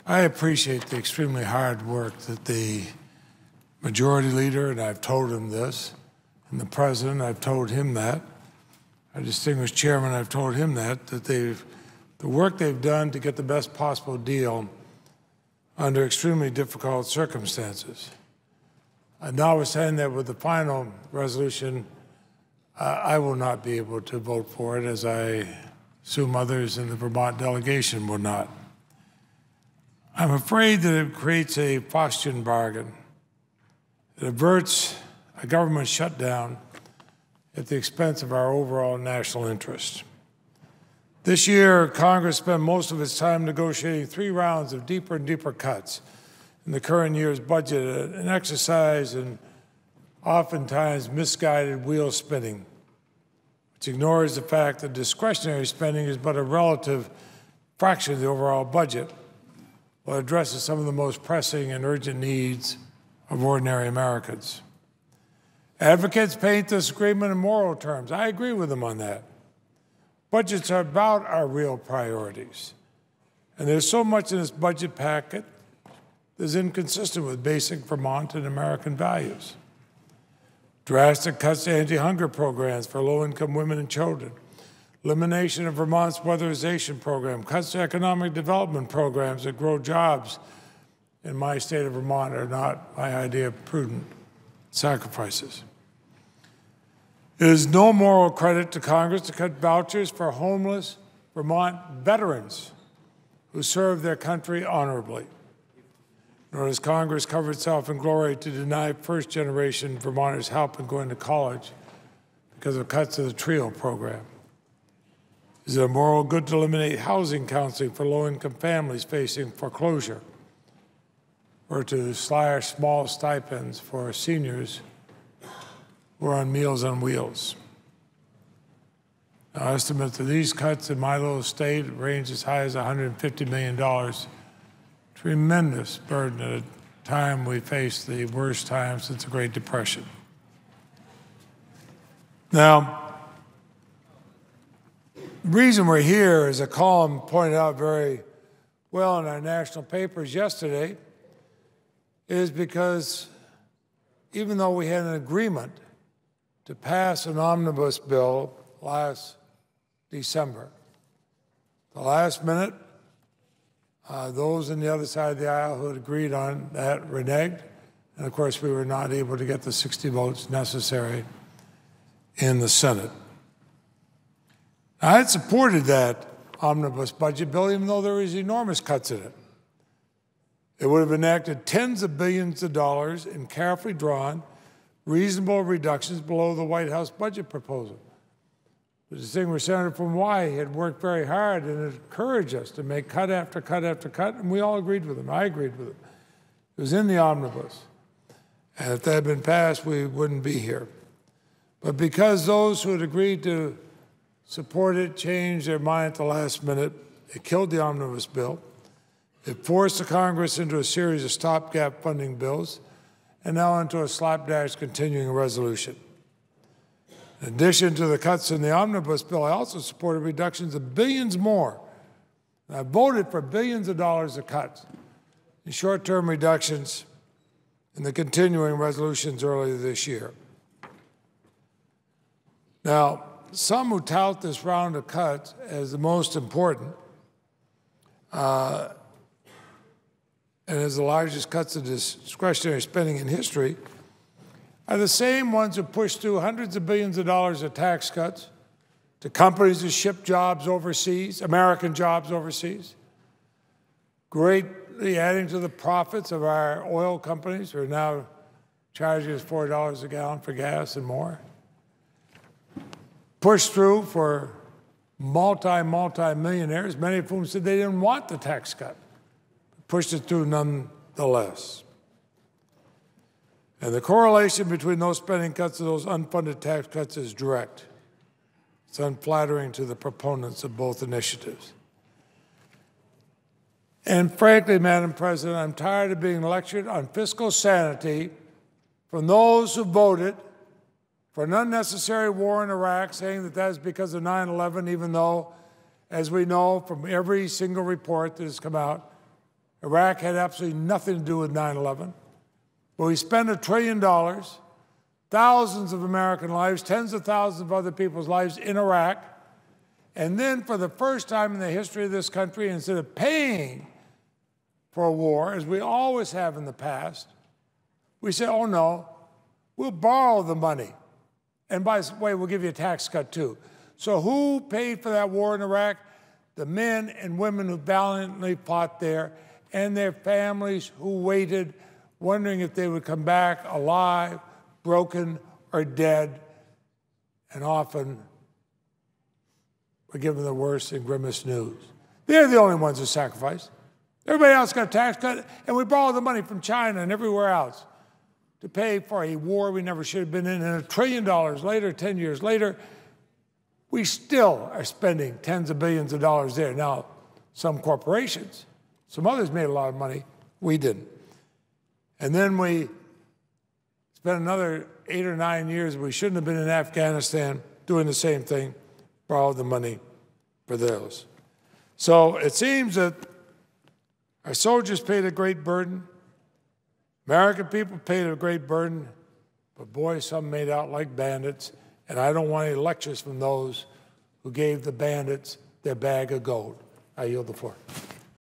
I appreciate the extremely hard work that the majority leader, and I've told him this, and the president, I've told him that, our distinguished chairman, I've told him that the work they've done to get the best possible deal under extremely difficult circumstances. Notwithstanding that, with the final resolution, I will not be able to vote for it, as I assume others in the Vermont delegation will not. I'm afraid that it creates a Faustian bargain. It averts a government shutdown at the expense of our overall national interest. This year, Congress spent most of its time negotiating 3 rounds of deeper and deeper cuts in the current year's budget, an exercise in oftentimes misguided wheel spinning, which ignores the fact that discretionary spending is but a relative fraction of the overall budget, while addresses some of the most pressing and urgent needs of ordinary Americans. Advocates paint this agreement in moral terms. I agree with them on that. Budgets are about our real priorities. And there's so much in this budget packet that is inconsistent with basic Vermont and American values. Drastic cuts to anti-hunger programs for low-income women and children, elimination of Vermont's weatherization program, cuts to economic development programs that grow jobs in my state of Vermont are not my idea of prudent sacrifices. It is no moral credit to Congress to cut vouchers for homeless Vermont veterans who served their country honorably. Nor does Congress cover itself in glory to deny first-generation Vermonters help in going to college because of cuts to the TRIO program. Is it a moral good to eliminate housing counseling for low-income families facing foreclosure, or to slash small stipends for seniors who are on Meals on Wheels? Now, estimates of these cuts in my little state range as high as $150 million. Tremendous burden at a time we face the worst time since the Great Depression. Now, the reason we're here, as a column pointed out very well in our national papers yesterday, is because even though we had an agreement to pass an omnibus bill last December, the last minute, those on the other side of the aisle who had agreed on that reneged, and of course we were not able to get the 60 votes necessary in the Senate. I had supported that omnibus budget bill, even though there was enormous cuts in it. It would have enacted tens of billions of dollars in carefully drawn, reasonable reductions below the White House budget proposal. The distinguished senator from Leahy had worked very hard and encouraged us to make cut after cut after cut, and we all agreed with him. I agreed with him. It was in the omnibus. And if that had been passed, we wouldn't be here. But because those who had agreed to support it changed their mind at the last minute, it killed the omnibus bill. It forced the Congress into a series of stopgap funding bills, and now into a slapdash continuing resolution. In addition to the cuts in the omnibus bill, I also supported reductions of billions more. And I voted for billions of dollars of cuts in short-term reductions in the continuing resolutions earlier this year. Now, some who tout this round of cuts as the most important and as the largest cuts of discretionary spending in history are the same ones who pushed through hundreds of billions of dollars of tax cuts to companies that ship jobs overseas, American jobs overseas, greatly adding to the profits of our oil companies who are now charging us $4 a gallon for gas and more. Pushed through for multi-millionaires, many of whom said they didn't want the tax cut. Pushed it through nonetheless. And the correlation between those spending cuts and those unfunded tax cuts is direct. It's unflattering to the proponents of both initiatives. And frankly, Madam President, I'm tired of being lectured on fiscal sanity from those who voted for an unnecessary war in Iraq, saying that that is because of 9/11, even though, as we know from every single report that has come out, Iraq had absolutely nothing to do with 9/11. But we spent $1 trillion, thousands of American lives, tens of thousands of other people's lives in Iraq. And then for the first time in the history of this country, instead of paying for a war, as we always have in the past, we say, oh no, we'll borrow the money. And by the way, we'll give you a tax cut too. So who paid for that war in Iraq? The men and women who valiantly fought there and their families who waited, wondering if they would come back alive, broken, or dead, and often were given the worst and grimmest news. They're the only ones who sacrificed. Everybody else got a tax cut, and we borrowed the money from China and everywhere else to pay for a war we never should have been in. And $1 trillion later, 10 years later, we still are spending tens of billions of dollars there. Now, some corporations, some others made a lot of money. We didn't. And then we spent another 8 or 9 years, we shouldn't have been in Afghanistan doing the same thing, borrowed the money for those. So it seems that our soldiers paid a great burden. American people paid a great burden, but boy, some made out like bandits, and I don't want any lectures from those who gave the bandits their bag of gold. I yield the floor.